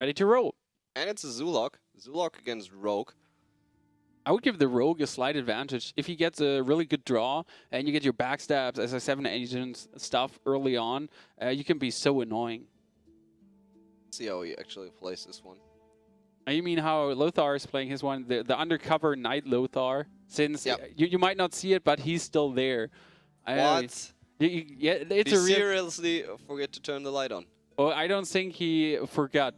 Ready to roll. And it's a Zulok. Zulok against Rogue. I would give the Rogue a slight advantage. If he gets a really good draw and you get your backstabs as a 7 agent stuff early on, you can be so annoying. Let's see how he actually plays this one. You mean how Lothar is playing his one, the undercover Knight Lothar? Since you might not see it, but he's still there. What? Yeah, it's Did a he seriously forget to turn the light on? Well, I don't think he forgot.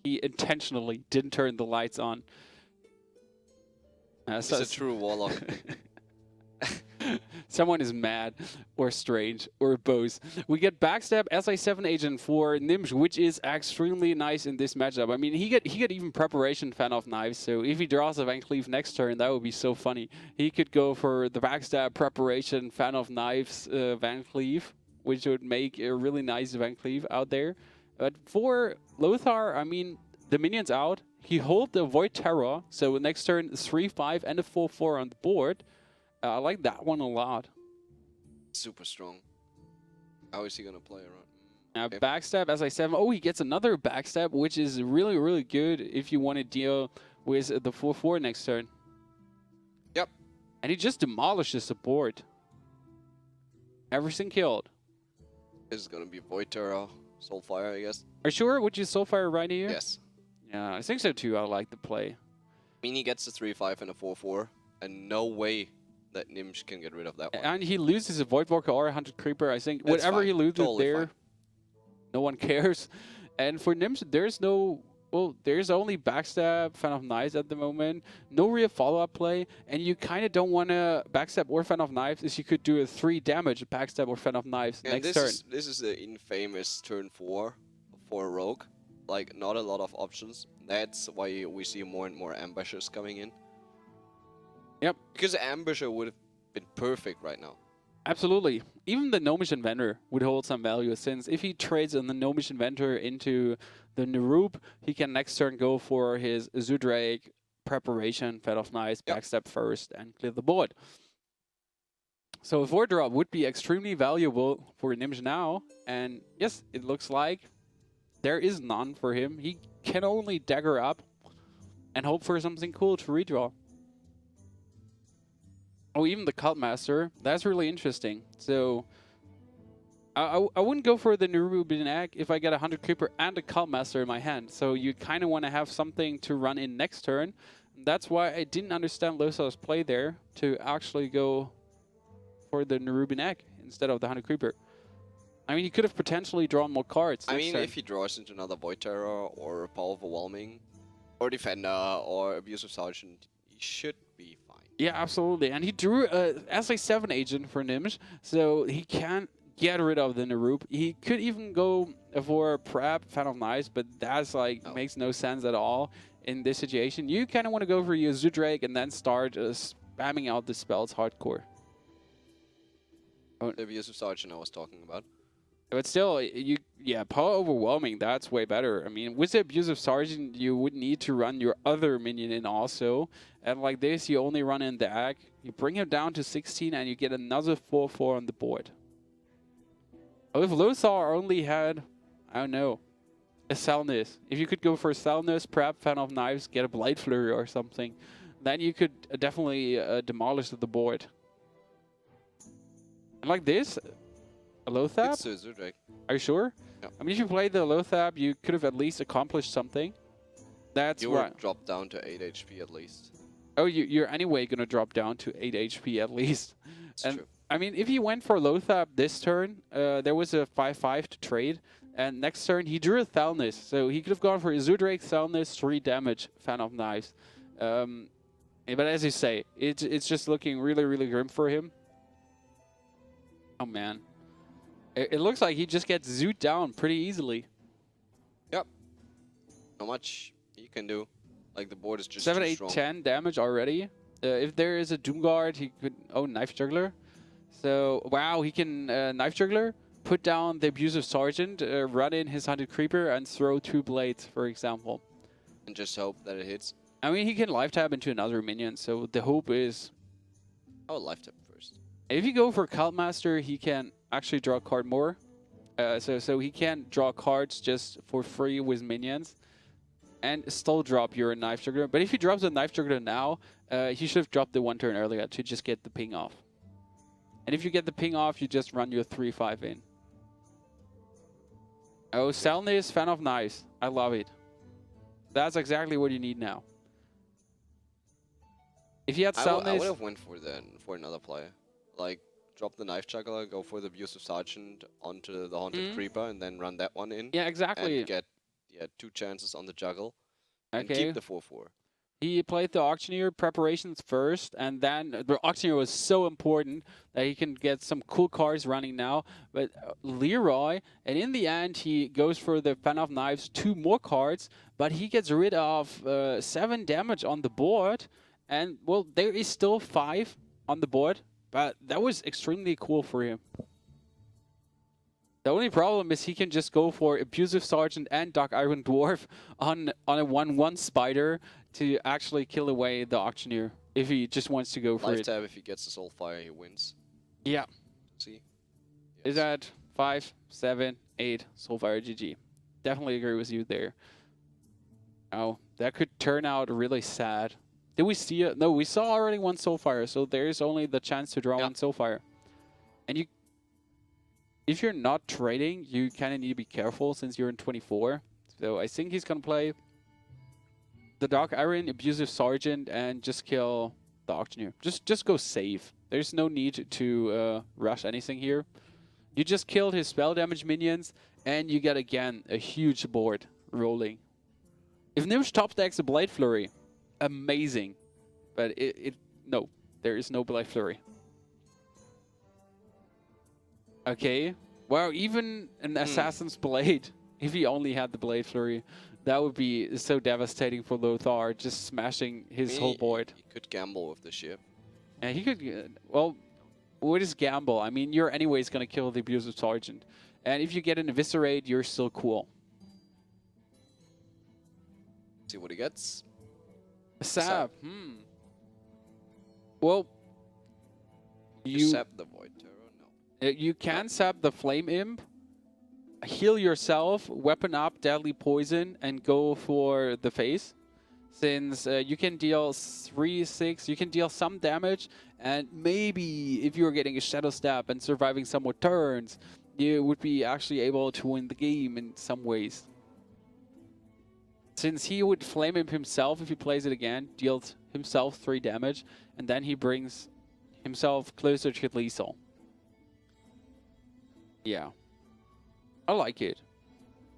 He intentionally didn't turn the lights on. He's a true warlock. Someone is mad, or strange, or both. We get backstab SI7 agent for Gnimsh, which is extremely nice in this matchup. I mean, he get even preparation Fan of Knives, so if he draws a Van Cleave next turn, that would be so funny. He could go for the backstab preparation Fan of Knives Van Cleave, which would make a really nice Van Cleave out there. But for Lothar, I mean, the minion's out. He hold the Void Terror, so next turn 3/5 and a 4/4 on the board. I like that one a lot. Super strong. How is he going to play around? Okay. Backstab SI7. Oh, he gets another backstab, which is really, really good if you want to deal with the 4/4 next turn. Yep. And he just demolishes the board. Everything killed. This is going to be Void Terror, Soulfire, I guess. Are you sure? Would you Soulfire right here? Yes. Yeah, I think so too. I like the play. I mean, he gets a 3/5 and a 4/4, and no way that Gnimsh can get rid of that one. And he loses a Voidwalker or a Hunted Creeper. I think whatever he loses there, no one cares. And for Gnimsh, there's no... Well, there's only backstab, Fan of Knives at the moment. No real follow-up play. And you kind of don't want to backstab or Fan of Knives, as you could do a 3 damage backstab or Fan of Knives next turn. This is the infamous turn 4 for Rogue. Like, not a lot of options. That's why we see more and more ambushers coming in. Yep. Because the ambusher would have been perfect right now. Absolutely. Even the Gnomish Inventor would hold some value, since if he trades on the Gnomish Inventor into the Nerub, he can next turn go for his Zudrake preparation, Fan of Knives, backstab first, and clear the board. So a 4-drop would be extremely valuable for Gnimsh now. And yes, it looks like there is none for him. He can only dagger up and hope for something cool to redraw. Oh, even the Cult Master. That's really interesting. So I wouldn't go for the Nerubian Egg if I get a 100 Creeper and a Cult Master in my hand. So you kind of want to have something to run in next turn. That's why I didn't understand Lothar's play there, to actually go for the Nerubian Egg instead of the 100 Creeper. I mean, he could have potentially drawn more cards. I mean, if he draws into another Void Terror or Power Overwhelming or Defender or Abusive Sergeant, he should be fine. Yeah, absolutely. And he drew a SI7 agent for Gnimsh, so he can't get rid of the Nerub. He could even go for Prep, Fan of Knives, but that's like makes no sense at all in this situation. You kind of want to go for your Zudrake and then start spamming out the spells hardcore. The Abusive Sergeant I was talking about. But still, Power Overwhelming, that's way better. I mean, with the Abusive Sergeant, you would need to run your other minion in also. And like this, you only run in the Egg. You bring him down to 16, and you get another 4/4 on the board. If Lothar only had, I don't know, a Salnus. If you could go for a Salnus, Prep, Fan of Knives, get a Blade Flurry or something, then you could definitely demolish the board. And like this... A Lothar? It's Zudrake. Are you sure? Yeah. I mean, if you played the Lothar, you could have at least accomplished something. That's you would drop down to 8 HP at least. Oh, you're anyway going to drop down to 8 HP at least. That's and true. I mean, if he went for Lothar this turn, there was a 5/5 to trade. And next turn, he drew a Thalnis. So he could have gone for a Zudrake, Thalnis, 3 damage, Fan of Knives. But as you say, it's just looking really, really grim for him. Oh, man. It looks like he just gets zooted down pretty easily. Yep. Not much he can do. Like, the board is just 7, too 8, strong. 10 damage already. If there is a Doomguard, he could... Oh, Knife Juggler. So, wow, he can Knife Juggler, put down the Abusive Sergeant, run in his Hunted Creeper, and throw 2 blades, for example. And just hope that it hits. I mean, he can life tap into another minion, so the hope is... I would life tap first. If you go for Cult Master, he can actually draw a card more. So he can draw cards just for free with minions, and still drop your knife juggler. But if he drops the knife juggler now, he should have dropped the 1 turn earlier to just get the ping off. And if you get the ping off, you just run your 3-5 in. Oh, Selnis, fan of knives. I love it. That's exactly what you need now. If you had Selnis, I would have went for another play, like drop the knife juggler, go for the abusive sergeant onto the haunted creeper, and then run that one in. Yeah, exactly. And get 2 chances on the juggle. And Okay. keep the 4/4. He played the auctioneer preparations first, and then the auctioneer was so important that he can get some cool cards running now. But Leroy, and in the end, he goes for the fan of knives, 2 more cards, but he gets rid of 7 damage on the board. And, well, there is still 5 on the board, but that was extremely cool for him. The only problem is he can just go for Abusive Sergeant and Dark Iron Dwarf on a 1/1 spider to actually kill away the auctioneer if he just wants to go for Life it. tab, if he gets the soul fire, he wins. Yeah. See? Yes. Is that 5, 7, 8 Soulfire GG? Definitely agree with you there. Oh, that could turn out really sad. Did we see it? No, we saw already 1 Soulfire, so there's only the chance to draw 1 Soulfire. And you, if you're not trading, you kind of need to be careful since you're in 24. So I think he's going to play the Dark Iron, Abusive Sergeant, and just kill the Auctioneer. Just go safe. There's no need to rush anything here. You just killed his spell damage minions, and you get, again, a huge board rolling. If Gnimsh top decks a Blade Flurry, amazing. But no, there is no Blade Flurry. Okay. Wow, even an Assassin's Blade, if he only had the Blade Flurry, that would be so devastating for Lothar, just smashing his whole board. He could gamble with the ship. And he could, well, what is gamble? I mean, you're anyways going to kill the Abusive Sergeant. And if you get an Eviscerate, you're still cool. See what he gets. Sap. Well, you sap the Void Terror? No. You can sap the Flame Imp, heal yourself, weapon up Deadly Poison, and go for the face. Since you can deal 3-6, you can deal some damage, and maybe if you're getting a Shadow Step and surviving some more turns, you would be actually able to win the game in some ways. Since he would Flame Imp himself if he plays it again, deals himself 3 damage, and then he brings himself closer to lethal. Yeah. I like it.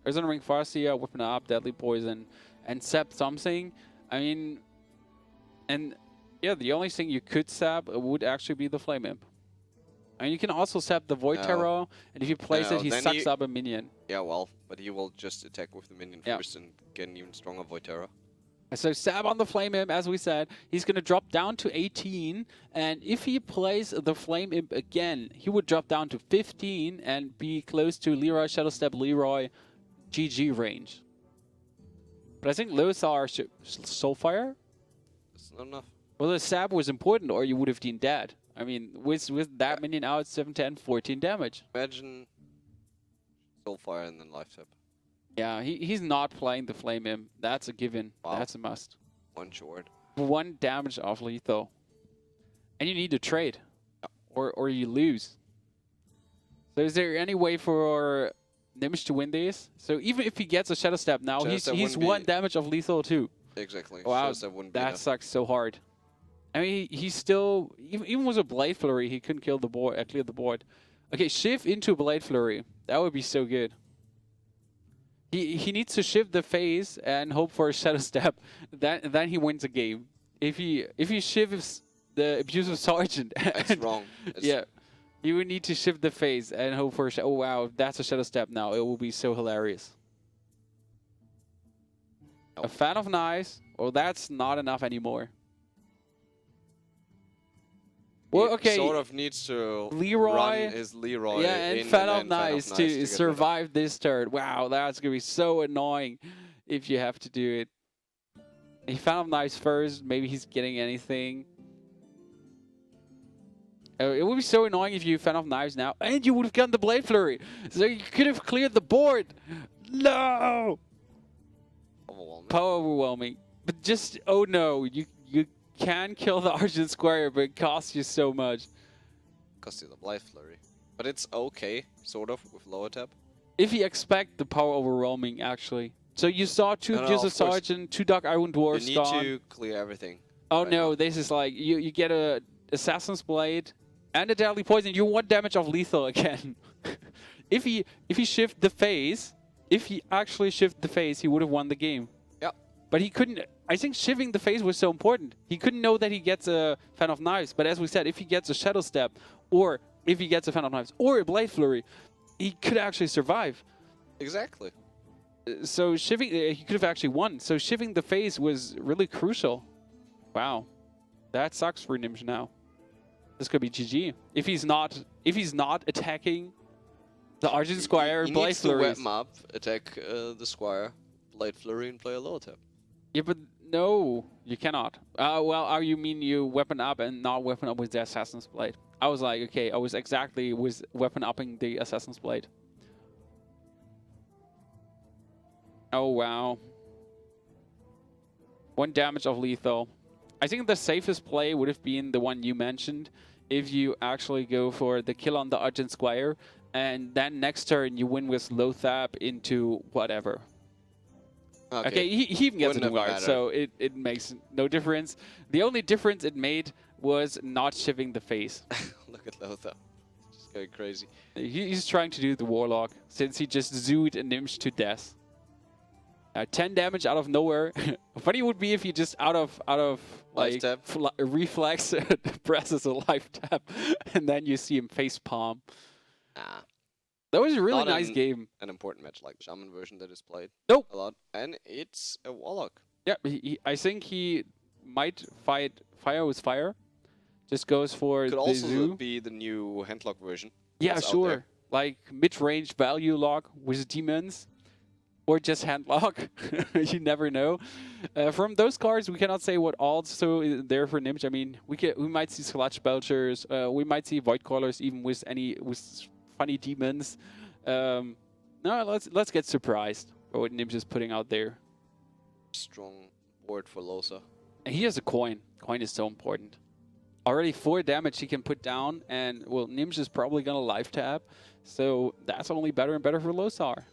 Prison Ring Farsia, Weapon Up, Deadly Poison, and sap something. I mean, and yeah, the only thing you could sap would actually be the Flame Imp. And you can also sap the Void Terror, and if you place it, he sucks up a minion. Yeah, well, but he will just attack with the minion first and get an even stronger Void Terror. So sap on the Flame Imp, as we said, he's going to drop down to 18, and if he plays the Flame Imp again, he would drop down to 15 and be close to Leroy, Shadow Step, Leroy, GG range. But I think Lothar should Soulfire? That's not enough. Well, the sap was important, or you would have been dead. I mean, with that minion out, 7, 10, 14 damage. Imagine Soulfire and then life tap. Yeah, he's not playing the Flame Imp. That's a given. Wow. That's a must. 1 short. 1 damage off lethal. And you need to trade. Or you lose. So is there any way for Gnimsh to win this? So even if he gets a Shadow Step now, he's 1 damage of lethal too. Exactly. Wow, that sucks so hard. I mean, he's still, even with a Blade Flurry, he couldn't kill the board, clear the board. Okay, shift into Blade Flurry. That would be so good. He needs to shift the phase and hope for a Shadow Step. Then he wins a game. If he shifts the Abusive Sergeant, that's wrong. Yeah, you would need to shift the phase and hope for a oh wow, that's a Shadow Step now. It will be so hilarious. Nope. A fan of knives. Well, that's not enough anymore. Well, okay. He sort of needs to Leroy, run his Leroy. Yeah, and fan of knives to survive this turn. Wow, that's gonna be so annoying if you have to do it. He fan of knives first. Maybe he's getting anything. It would be so annoying if you Fan of Knives now, and you would have gotten the Blade Flurry. So you could have cleared the board. No! Overwhelming. Power overwhelming. But just, oh no, you can kill the Argent Squire, but it costs you so much. Cost you the Blade Flurry. But it's okay, sort of, with lower tap. If you expect the power overwhelming, actually. So you saw two No, Abuse of of course. Sergeant, two Dark Iron Dwarfs You need gone. to clear everything. Oh right no, now. this is like, you get a Assassin's Blade and a Deadly Poison. You want damage of lethal again. If he shift the phase, if he actually shift the phase, he would have won the game. Yeah. But he couldn't. I think shifting the phase was so important. He couldn't know that he gets a Fan of Knives. But as we said, if he gets a Shadow Step, or if he gets a Fan of Knives, or a Blade Flurry, he could actually survive. Exactly. So shifting, he could have actually won. So shifting the phase was really crucial. Wow, that sucks for Gnimsh now. This could be GG if he's not attacking the Argent Squire and He Blade needs to Flurries. web up, attack the Squire, Blade Flurry, and play a lower tap. Yeah, but no, you cannot. Well, you mean you weapon up and not weapon up with the Assassin's Blade? I was like, okay, I was exactly with weapon upping the Assassin's Blade. Oh wow. 1 damage of lethal. I think the safest play would have been the one you mentioned, if you actually go for the kill on the Argent Squire, and then next turn you win with Lothar into whatever. Okay, he even gets a Wouldn't new have guard, so it makes no difference. The only difference it made was not shifting the face. Look at Lothar. Just going crazy. He's trying to do the Warlock, since he just zooed a Gnimsh to death. 10 damage out of nowhere. Funny would be if he just out of like reflex presses a life tap, and then you see him face palm. Nah. That was a really Not nice game. An important match like the Shaman version that is played Nope. a lot. And it's a Warlock. Yeah, I think he might fight fire with fire. Just goes for Could the also zoo. be the new handlock version. Yeah, that's out sure. there. Like mid-range value lock with demons. Or just handlock. You never know. From those cards, we cannot say what also there for Gnimsh. I mean, we might see Sludge Belchers. We might see Void Callers even with funny demons. No, let's get surprised by what Gnimsh is putting out there. Strong board for Lothar. And he has a coin. Coin is so important. Already 4 damage he can put down, and well, Gnimsh is probably gonna life tap, so that's only better and better for Lothar.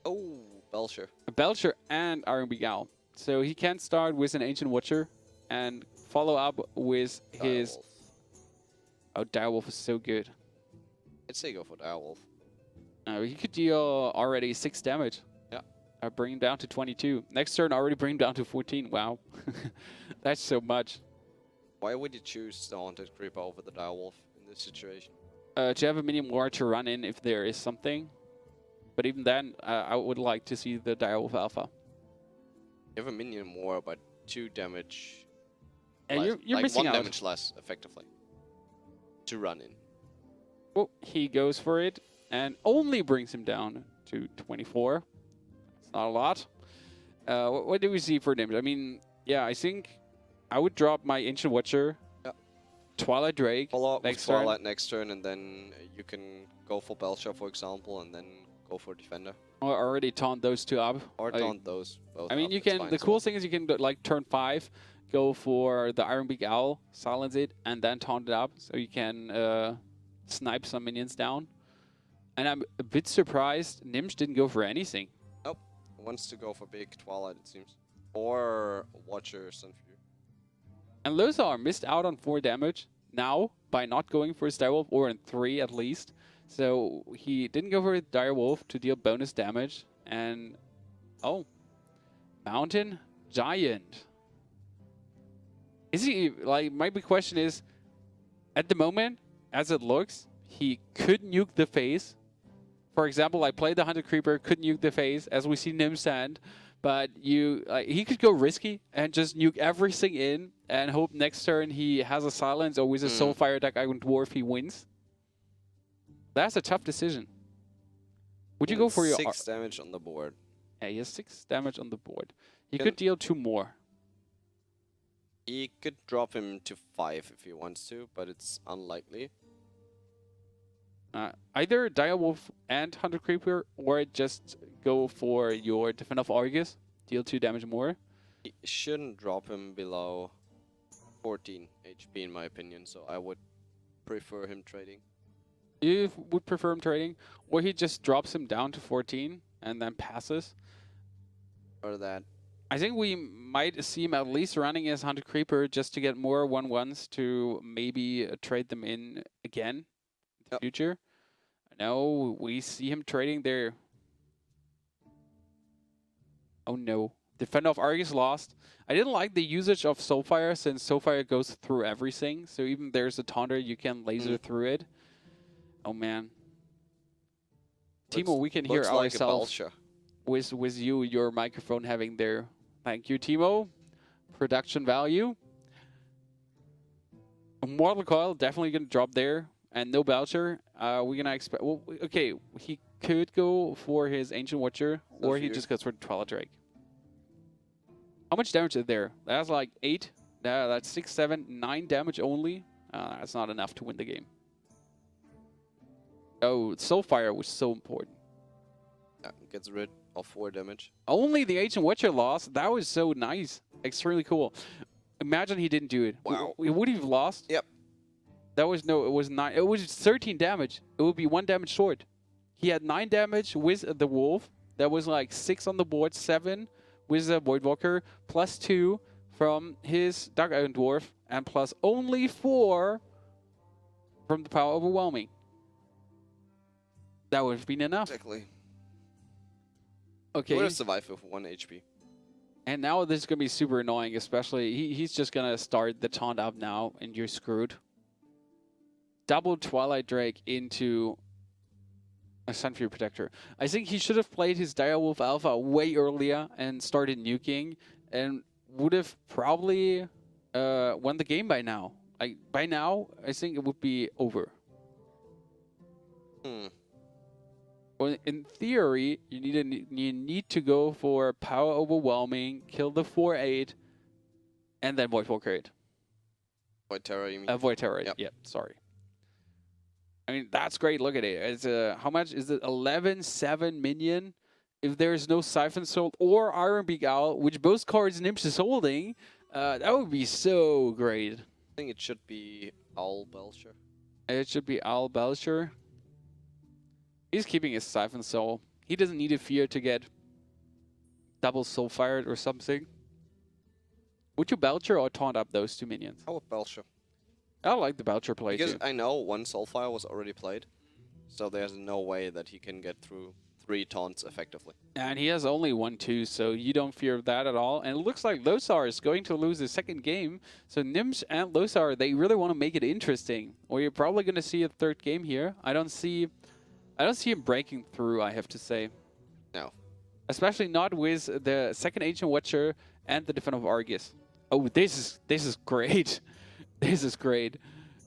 Oh, Belcher. Belcher and Iron Begal. So he can start with an Ancient Watcher and follow up with his... Direwolf. Oh, Direwolf is so good. I'd say go for Direwolf. He could deal already 6 damage. Yeah. Bring him down to 22. Next turn, already bring him down to 14. Wow. That's so much. Why would you choose the Haunted Creeper over the Direwolf in this situation? To have a minion more to run in if there is something. But even then, I would like to see the Direwolf Alpha. You have a minion more, but 2 damage. And less, you're like missing 1 out. damage less, effectively. To run in. Well, he goes for it and only brings him down to 24. That's not a lot. What do we see for damage? I mean, yeah, I think I would drop my Ancient Watcher. Yeah. Twilight Drake. Follow up with next turn. Twilight next turn, and then you can go for Belcher, for example, and then go for Defender. Or already taunt those two up. Or Like, taunt those both. I mean, up, you it's can. fine The as cool well. thing is you can like turn 5, go for the Iron Beak Owl, silence it, and then taunt it up, so you can snipe some minions down. And I'm a bit surprised Gnimsh didn't go for anything. Nope. Wants to go for big Twilight, it seems. Or Watcher, Sunview. And Lothar missed out on 4 damage now by not going for his Direwolf, or in 3 at least. So he didn't go for his Direwolf to deal bonus damage. And, oh, Mountain Giant. Is he, like, my big question is, at the moment, as it looks, he could nuke the phase. For example, I played the Hunter Creeper, could nuke the phase, as we see Gnimsh send. But he could go risky and just nuke everything in and hope next turn he has a silence, or with a Soulfire Dark Iron Dwarf he wins. That's a tough decision. Would you go for your... 6 damage on the board. Yeah, he has 6 damage on the board. He Can- could deal 2 more. He could drop him to 5 if he wants to, but it's unlikely. Either Direwolf and Hunter Creeper, or just go for your Defender of Argus, deal 2 damage more. He shouldn't drop him below 14 HP in my opinion, so I would prefer him trading. You would prefer him trading, or he just drops him down to 14 and then passes. Or that. I think we might see him at least running as Hunter Creeper just to get more 1/1s to maybe trade them in again in the future. No, we see him trading there. Oh no. Defender of Argus lost. I didn't like the usage of Soulfire since Soulfire goes through everything. So even there's a taunter, you can laser through it. Oh man. Timo, we can hear ourselves with you, your microphone having there. Thank you, Timo. Production value. Mortal Coil definitely going to drop there. And no Belcher. We're going to expect... Well, okay, he could go for his Ancient Watcher, or he just goes for Twilight Drake. How much damage is there? That's like 8. That's 6, 7, 9 damage only. That's not enough to win the game. Oh, Soulfire was so important. Gets rid of 4 damage. Only the Ancient Watcher lost. That was so nice. Extremely cool. Imagine he didn't do it. Wow. Would he have lost? Yep. That was no, it was 9. It was 13 damage. It would be 1 damage short. He had 9 damage with the Wolf. That was like 6 on the board, 7 with the Voidwalker, plus 2 from his Dark Iron Dwarf, and plus only 4 from the Power Overwhelming. That would have been enough. Exactly. Okay. He would have survived with 1 HP. And now this is going to be super annoying, especially he's just going to start the taunt up now, and you're screwed. Double Twilight Drake into a Sunfury Protector. I think he should have played his Direwolf Alpha way earlier and started nuking, and would have probably won the game by now. Like, by now, I think it would be over. Well, in theory, you need to go for Power Overwhelming, kill the 4/8, and then Voidwalker it. Void Terror, you mean? Void Terror. Yep. Sorry. I mean, that's great. Look at it. It's how much is it? 11/7 minion. If there is no Siphon Soul or Iron Beak Owl, which both cards Gnimsh is holding, that would be so great. I think it should be Owl Belcher. It should be Owl Belcher. He's keeping his Siphon Soul. He doesn't need a fear to get double Soul Fired or something. Would you Belcher or taunt up those 2 minions? I would Belcher. I like the Belcher play because too. I know 1 Soulfire was already played, so there's no way that he can get through 3 taunts effectively. And he has only 1/2, so you don't fear that at all. And it looks like Lothar is going to lose the second game. So Gnimsh and Lothar, they really want to make it interesting. Or you're probably going to see a third game here. I don't see him breaking through, I have to say. No. Especially not with the second Ancient Watcher and the Defender of Argus. Oh, this is great. This is great.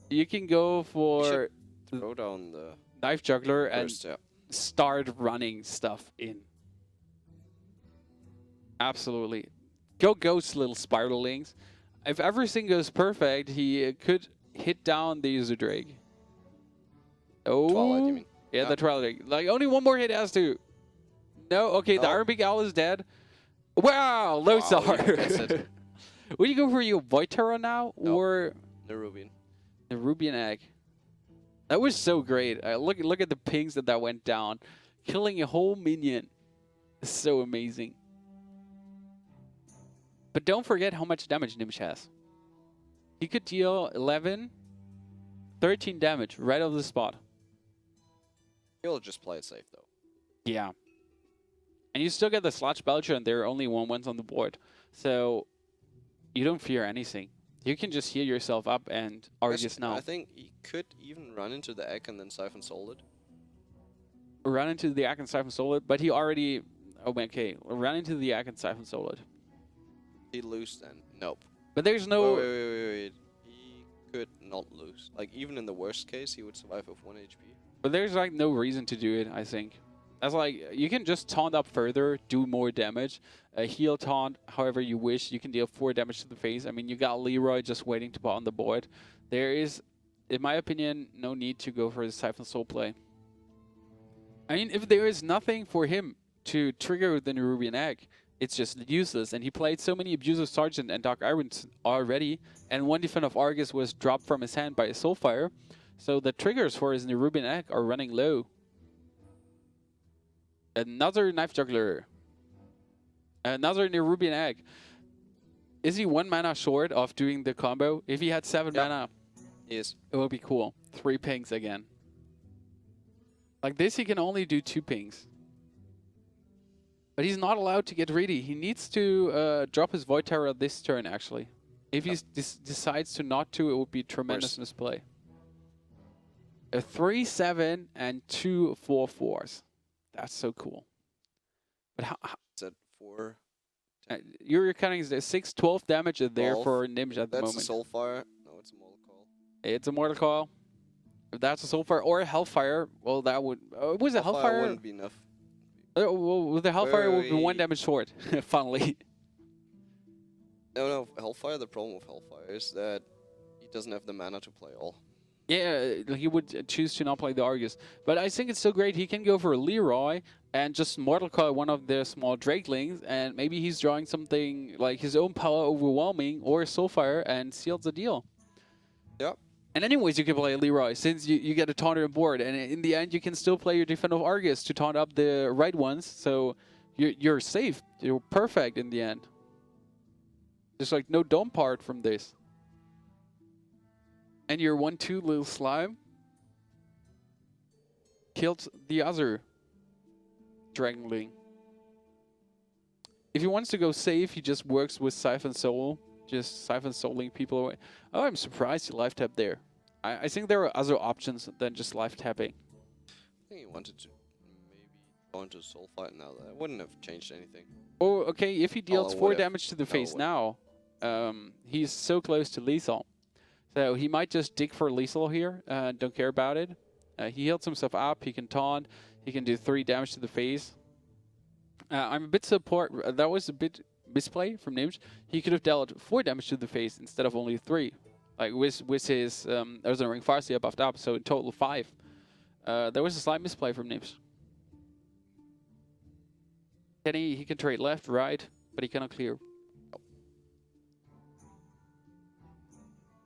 You can go for throw down the Knife Juggler first, and start running stuff in. Absolutely. Go Ghost, little Spiralings. If everything goes perfect, he could hit down the User Drake. Oh. Twilight, you mean? Yeah, the Twilight Drake. Like, only one more hit has to. No, okay, the Iron Beak Owl is dead. Wow, Lothar. Wow, Would you go for your Void Terror now, or Nerubian? Nerubian Egg. That was so great. Look at the pings that went down. Killing a whole minion is so amazing. But don't forget how much damage Gnimsh has. He could deal 11, 13 damage right off the spot. He'll just play it safe, though. Yeah. And you still get the Sludge Belcher, and there are only 1/1s on the board. So you don't fear anything. You can just heal yourself up and Argus now. I think he could even run into the egg and then Siphon Soul it. Run into the Egg and Siphon Soul it, but he already... Oh, okay. Run into the Egg and Siphon Soul it. He lose then? Nope. But there's no... Wait. He could not lose. Like, even in the worst case, he would survive with 1 HP. But there's, like, no reason to do it, I think. That's like, you can just taunt up further, do more damage, heal taunt however you wish. You can deal 4 damage to the face. I mean, you got Leroy just waiting to put on the board. There is in my opinion, no need to go for the Siphon Soul play. I mean, if there is nothing for him to trigger the Nerubian Egg, it's just useless. And he played so many Abusive Sergeant and Dark Irons already, and one Defender of Argus was dropped from his hand by a Soulfire, so the triggers for his Nerubian Egg are running low. Another Knife Juggler. Another Nerubian Egg. Is he 1 mana short of doing the combo? If he had 7 mana, Yes. it would be cool. 3 pings again. Like this, he can only do 2 pings. But he's not allowed to get greedy. He needs to drop his Void Terror this turn, actually. If he decides to not to, it would be tremendous misplay. A 3/7 and 2 4/4s. That's so cool. But how Is that 4? you're counting the 6, 12 damage there 12. for Gnimsh at the moment. That's a Soulfire. No, it's a Mortal Call. It's a Mortal Call. If that's a Soulfire or a Hellfire, well, that would... was a Hellfire? Wouldn't be enough. Well, the Hellfire would be 1 Wait. damage short, funnily. No, Hellfire, the problem with Hellfire is that he doesn't have the mana to play all. Yeah, he would choose to not play the Argus. But I think it's so great. He can go for a Leroy and just Mortal Call one of the small Drakelings, and maybe he's drawing something like his own Power Overwhelming or Soulfire and seals the deal. Yep. And anyways, you can play a Leroy since you get a taunter on board, and in the end, you can still play your Defender of Argus to taunt up the right ones. So you're safe. You're perfect in the end. There's like no dumb part from this. And your 1/2 little slime killed the other Dragonling. If he wants to go safe, he just works with Siphon Soul. Just Siphon Souling people away. Oh, I'm surprised he life tapped there. I think there are other options than just life tapping. I think he wanted to maybe go into Soulfire now. That wouldn't have changed anything. Oh, okay, if he deals 4 would've. damage to the face now, he's so close to lethal. So he might just dig for lethal here, don't care about it. He heals himself up, he can taunt, he can do 3 damage to the face. I'm a bit support. That was a bit misplay from Gnimsh. He could have dealt 4 damage to the face instead of only 3. Like with his Earthen Ring Farseer buffed up, so in total 5. There was a slight misplay from Gnimsh. He can trade left, right, but he cannot clear.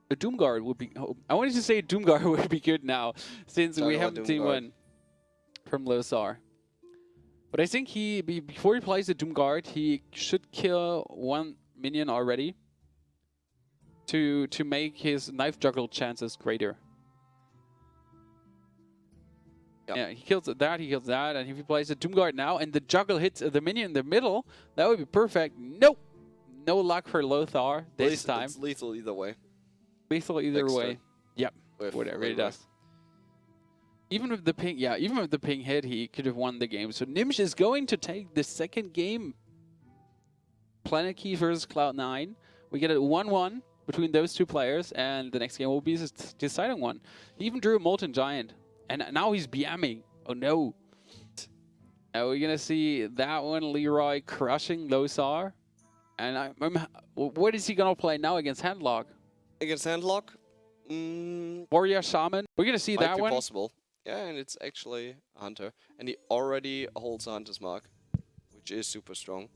A Doomguard would be... Oh, I wanted to say Doomguard would be good now, since we haven't seen one from Lothar. But I think before he plays the Doomguard, he should kill 1 minion already to make his knife juggle chances greater. Yep. Yeah, he kills that, and if he plays the Doomguard now, and the juggle hits the minion in the middle, that would be perfect. Nope! No luck for Lothar this time. It's lethal either way. Lethal either way. Turn. Yep, whatever it does. Even with the ping, even with the ping hit, he could have won the game. So Gnimsh is going to take the second game. Planet Key versus Cloud9. We get a 1-1 between those 2 players, and the next game will be the deciding one. He even drew a Molten Giant, and now he's BMing. Oh no. We're going to see that one, Leroy crushing Lothar. And what is he going to play now against Handlock? Against Handlock? Warrior Shaman. We're going to see that one. Possible. Yeah, and it's actually a Hunter. And he already holds a Hunter's Mark, which is super strong.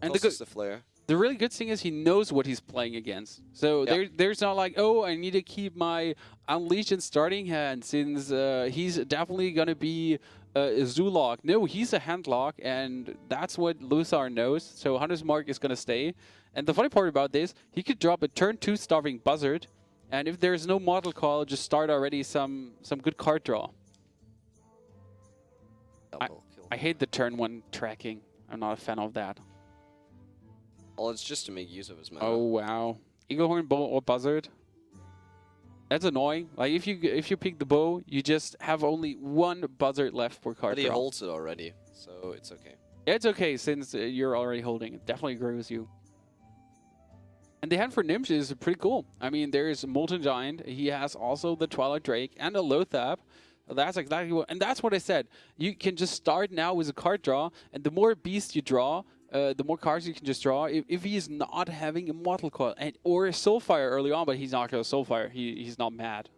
And the Flare. The really good thing is he knows what he's playing against. So there's not like, oh, I need to keep my Unleashed in starting hand since he's definitely going to be a Zulok. No, he's a Handlock, and that's what Lothar knows. So Hunter's Mark is going to stay. And the funny part about this, he could drop a turn 2 Starving Buzzard, and if there's no Mortal Call, just start already some good card draw. I hate the turn 1 tracking. I'm not a fan of that. Well, it's just to make use of his mana. Oh wow, Eaglehorn Bow or Buzzard. That's annoying. Like if you pick the bow, you just have only 1 Buzzard left for card draw. But he holds it already, so it's okay. Yeah, it's okay since you're already holding it. Definitely agree with you. And the hand for Gnimsh is pretty cool. I mean, there's Molten Giant. He has also the Twilight Drake and a Lothar. That's exactly what, and that's what I said. You can just start now with a card draw, and the more beasts you draw, the more cards you can just draw. If he is not having a Mortal Coil or a Soulfire early on, but he's not going to Soulfire. He's not mad.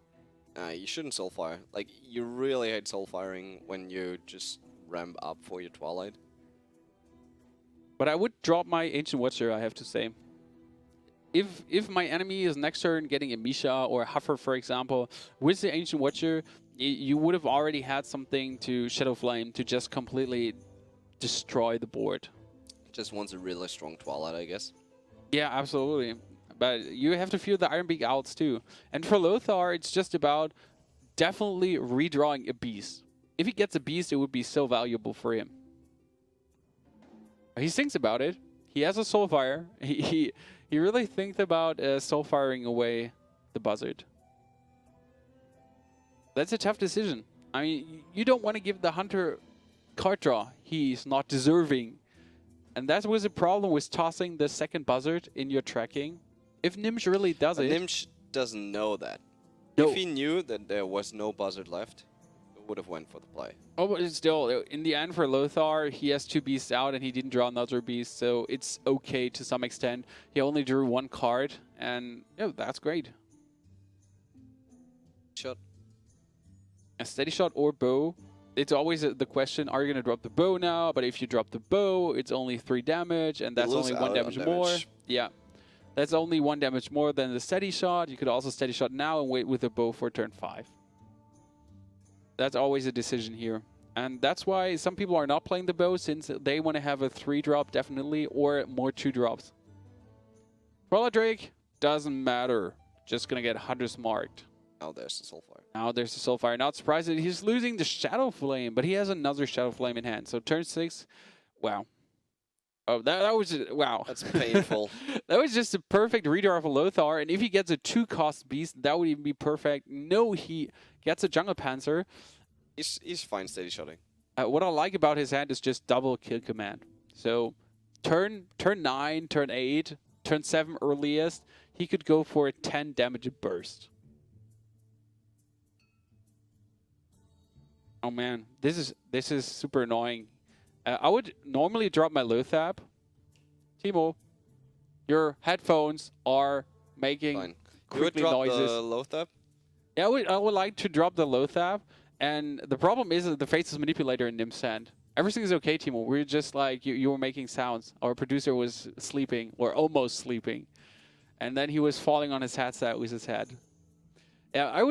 You shouldn't soulfire. Like, you really hate soulfiring when you just ramp up for your Twilight. But I would drop my Ancient Watcher, I have to say. If my enemy is next turn getting a Misha or a Huffer, for example, with the Ancient Watcher, you would have already had something to Shadow Flame to just completely destroy the board. Just wants a really strong Twilight, I guess. Yeah, absolutely. But you have to feel the Iron Beak outs too. And for Lothar, it's just about definitely redrawing a beast. If he gets a beast, it would be so valuable for him. He thinks about it. He has a Soulfire. He really thinks about Soulfiring away the Buzzard. That's a tough decision. I mean, you don't want to give the Hunter card draw. He's not deserving. And that was a problem with tossing the second Buzzard in your tracking. If Gnimsh really does it... Gnimsh doesn't know that. No. If he knew that there was no Buzzard left, he would have went for the play. Oh, but still, in the end for Lothar, he has 2 beasts out and he didn't draw another beast, so it's okay to some extent. He only drew 1 card, and that's great. Shot. A steady shot or bow. It's always the question, are you going to drop the bow now? But if you drop the bow, it's only 3 damage, and that's only 1 damage more. Yeah. That's only 1 damage more than the steady shot. You could also steady shot now and wait with the bow for turn 5. That's always a decision here. And that's why some people are not playing the bow, since they want to have a 3-drop definitely, or more 2-drops. Crawler Drake doesn't matter. Just going to get Hunters marked. Now there's the Soulfire. Now there's the Soulfire. Not surprised that he's losing the Shadow Flame, but he has another Shadow Flame in hand. So turn 6, wow. Oh, that was just, wow. That's painful. That was just a perfect redraw for Lothar, and if he gets a 2-cost beast, that would even be perfect. No, he gets a Jungle Panzer. He's fine steady shotting. What I like about his hand is just double kill command. So turn 9, turn 8, turn 7 earliest, he could go for a 10 damage burst. Oh man, this is super annoying. I would normally drop my Lothar. Timo, your headphones are making creaky noises. You would drop the Lothar? Yeah, I would like to drop the Lothar. And the problem is that the Faceless Manipulator in Gnimsh's hand. Everything is okay, Timo. We're just like, you were making sounds. Our producer was sleeping, or almost sleeping. And then he was falling on his headset with his head. Yeah, I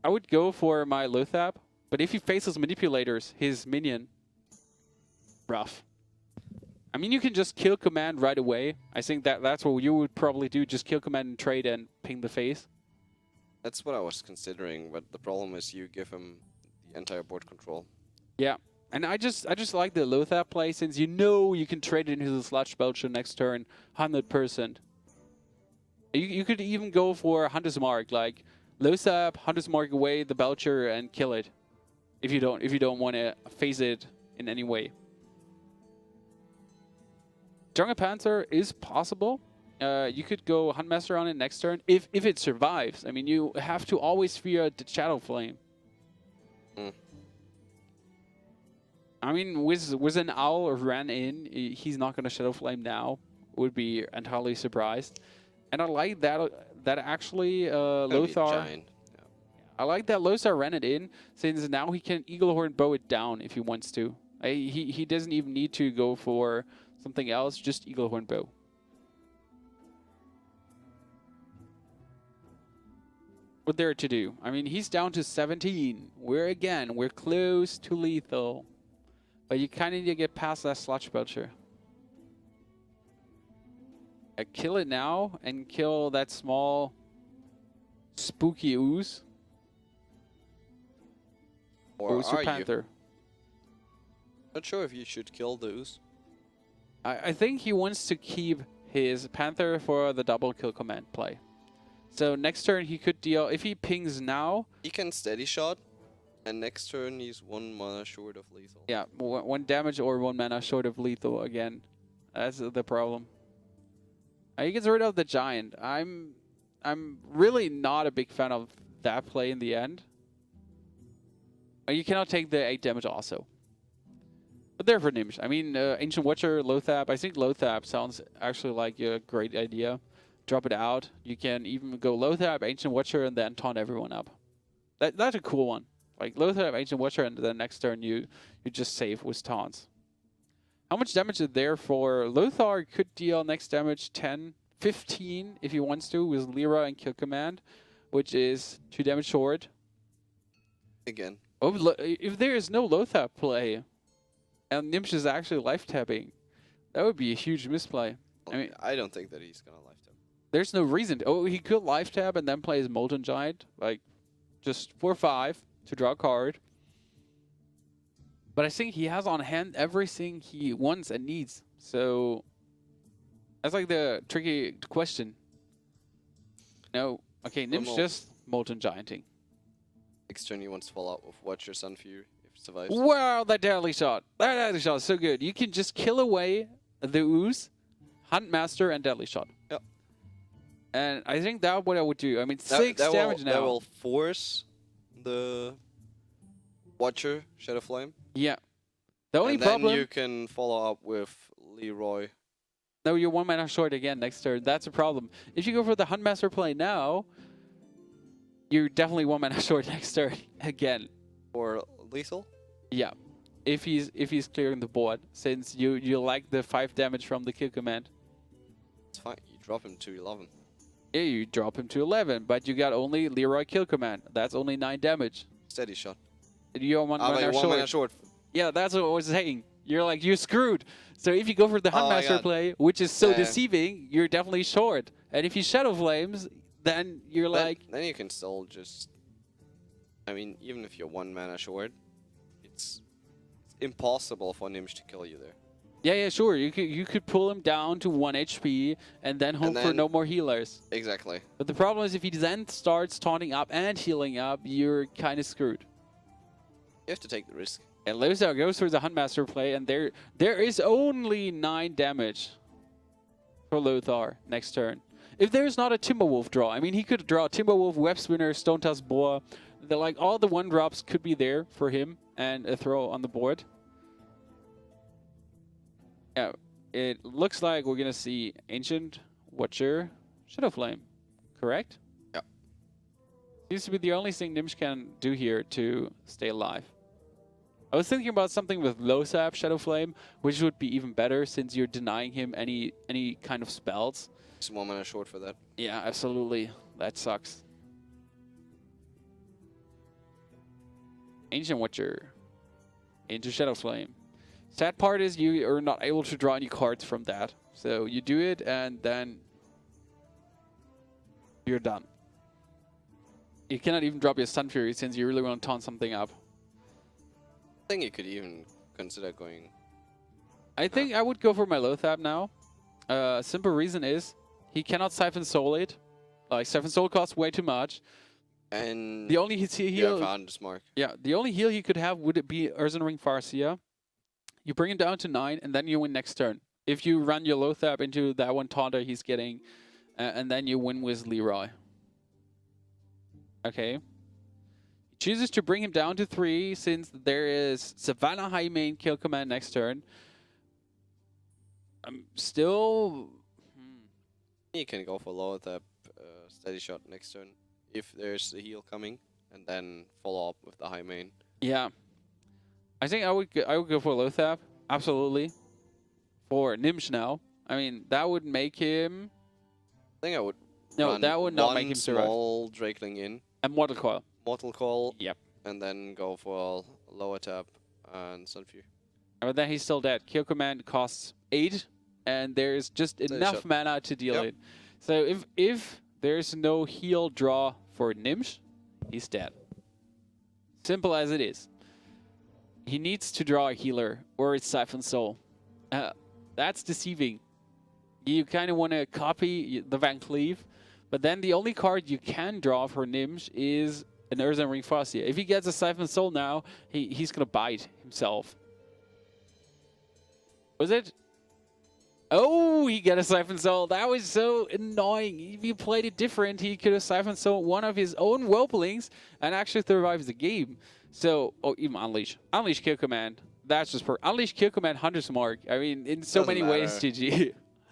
would go for my Lothar. But if he faces Manipulators, his minion, rough. I mean, you can just kill command right away. I think that's what you would probably do. Just kill command and trade and ping the face. That's what I was considering, but the problem is you give him the entire board control. Yeah, and I just like the Lothar play, since you can trade it into the Sludge Belcher next turn 100%. You could even go for Hunter's Mark, like Lothar, Hunter's Mark away the Belcher and kill it. If you don't want to face it in any way. Jungle Panther is possible. You could go Huntmaster on it next turn if it survives. I mean, you have to always fear the Shadow Flame. I mean, with an Owl ran in, he's not going to Shadow Flame now. Would be entirely surprised. And I like that actually Lothar. I like that Lothar ran it in, since now he can Eaglehorn bow it down if he wants to. He doesn't even need to go for something else, just Eaglehorn bow. What there to do? I mean, he's down to 17. We're close to lethal. But you kind of need to get past that Sludge Belcher. Kill it now and kill that small spooky ooze. Or are Panther. you? Not sure if you should kill the ooze. I think he wants to keep his Panther for the double kill command play. So next turn he could deal, if he pings now... He can steady shot, and next turn he's 1 mana short of lethal. Yeah, 1 damage or 1 mana short of lethal again. That's the problem. He gets rid of the Giant. I'm really not a big fan of that play in the end. You cannot take the 8 damage also. But there for Gnimsh. I mean, Ancient Watcher, Lothar. I think Lothar sounds actually like a great idea. Drop it out. You can even go Lothar, Ancient Watcher, and then taunt everyone up. That's a cool one. Like Lothar, Ancient Watcher, and then next turn you just save with taunts. How much damage is there for Lothar? Could deal next damage 10, 15 if he wants to with Lyra and Kill Command, which is 2 damage short. Again. Oh, if there is no Lothar play, and Gnimsh is actually life tapping, that would be a huge misplay. I mean, I don't think that he's gonna life tap. there's no reason to. Oh, he could life tap and then play his Molten Giant, like just 4/5 to draw a card. But I think he has on hand everything he wants and needs. So that's like the tricky question. No, okay, Gnimsh just Molten Gianting. Next turn he wants to follow up with Watcher Sunfury if it survives. Wow, that deadly shot! That deadly shot is so good. You can just kill away the ooze, Huntmaster, and deadly shot. Yep. And I think that's what I would do. I mean, 6 damage now. That will force the Watcher Shadow Flame. Yeah. The only and problem. then you can follow up with Leroy. No, you're 1 mana short again next turn. That's a problem. If you go for the Huntmaster play now, you're definitely 1 mana short next turn again. Or lethal? Yeah. If he's clearing the board, since you like the 5 damage from the kill command. It's fine. You drop him to 11. Yeah, you drop him to 11, but you got only Leroy kill command. That's only 9 damage. Steady shot. You're 1 mana short. 1 mana short. Yeah, that's what I was saying. You're screwed. So if you go for the Huntmaster play, which is so deceiving, you're definitely short. And if you Shadow Flames, then you're Then you can still just... I mean, even if you're 1 mana short, it's impossible for Gnimsh to kill you there. Yeah, sure. You could pull him down to 1 HP and then hope for no more healers. Exactly. But the problem is if he then starts taunting up and healing up, you're kind of screwed. You have to take the risk. And Lothar goes for the Huntmaster play, and there is only 9 damage for Lothar next turn. If there's not a Timberwolf draw, I mean, he could draw Timberwolf, Web Spinner, Stone Tusk Boar. All the 1-drops could be there for him and a throw on the board. Yeah, it looks like we're going to see Ancient Watcher Shadow Flame, correct? Yeah. Seems to be the only thing Gnimsh can do here to stay alive. I was thinking about something with low sap Shadow Flame, which would be even better since you're denying him any kind of spells. He's 1 mana short for that. Yeah, absolutely. That sucks. Ancient Watcher into Shadow Flame. Sad part is you are not able to draw any cards from that. So you do it and then you're done. You cannot even drop your Sun Fury since you really want to taunt something up. I think you could even consider going... I think I would go for my Lothar now. Simple reason is he cannot Siphon Soul it. Like, Siphon Soul costs way too much. And the only heal... Mark. Yeah, the only heal he could have would be Earthen Ring Farseer. You bring him down to 9, and then you win next turn. If you run your Lothar into that one taunter he's getting, and then you win with Leroy. Okay. Chooses to bring him down to 3 since there is Savannah High main kill command next turn. I'm still... You can go for lower tap steady shot next turn if there's a heal coming, and then follow up with the high main. Yeah. I think I would go for Lothar, absolutely. For Gnimsh now. I mean, that would make him... I think I would that would not make him survive. Small Drakeling in. And Mortal Coil. Mortal Coil. Yep. And then go for lower tap and Sunfury. But then he's still dead. Kill command costs 8, and there's just enough mana to deal it. So if there's no heal draw for Gnimsh, he's dead. Simple as it is. He needs to draw a healer, or it's Siphon Soul. That's deceiving. You kind of want to copy the Van Cleave, but then the only card you can draw for Gnimsh is an Earthen Ring Farseer. If he gets a Siphon Soul now, he's going to bite himself. Was it? Oh, he got a Siphon Soul. That was so annoying. If you played it different, he could have Siphon Soul one of his own Whelplings and actually survives the game. So, even Unleash. Unleash Kill Command. That's just Unleash Kill Command Hunter's Mark. I mean, in so many ways, GG.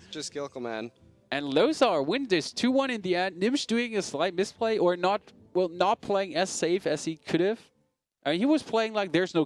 Just Kill Command. And Lothar wins this 2-1 in the end. Gnimsh doing a slight misplay or not well, not playing as safe as he could have. I mean, he was playing like there's no